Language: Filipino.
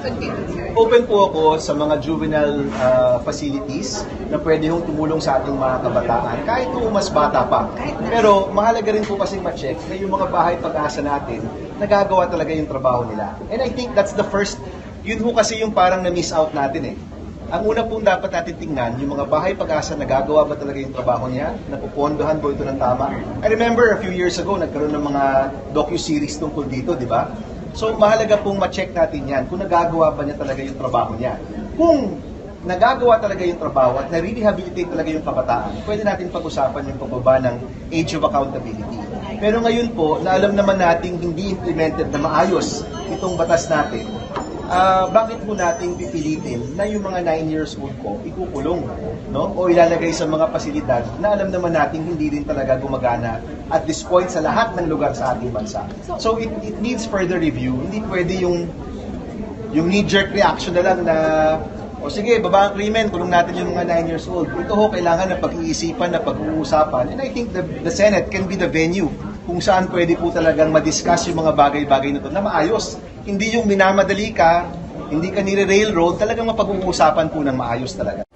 could be considered? Open po ako sa mga juvenile facilities na pwede hong tumulong sa ating mga kabataan, kahit po mas bata pa. Pero mahalaga rin po kasing ma-check na yung mga bahay pag-asa natin, nagagawa talaga yung trabaho nila. And I think that's the first, yun ho kasi yung parang na-miss out natin eh. Ang una pong dapat natin tingnan, yung mga bahay pag-asa, nagagawa ba talaga yung trabaho niya? Napupondohan ba ito ng tama? I remember a few years ago, nagkaroon ng mga docu-series tungkol dito, di ba? So, mahalaga pong ma-check natin yan kung nagagawa ba niya talaga yung trabaho niya. Kung nagagawa talaga yung trabaho at na-rehabilitate talaga yung kabataan, pwede natin pag-usapan yung pagbaba ng age of accountability. Pero ngayon po, na alam naman nating hindi implemented na maayos itong batas natin, bakit po natin pipilitin na yung mga 9 years old ko ikukulong, no? O ilalagay sa mga pasilidad na alam naman natin hindi rin talaga gumagana at this point sa lahat ng lugar sa ating bansa. So it needs further review. Hindi pwede yung knee-jerk reaction na lang na o sige, baba ang krimen, kulong natin yung mga 9 years old. Ito ho, kailangan na pag-iisipan, na pag-uusapan. And I think the Senate can be the venue kung saan pwede po talagang madiscuss yung mga bagay-bagay na ito na maayos. Hindi yung minamadali ka, hindi ka nire-railroad, talagang mapag-uusapan po ng maayos talaga.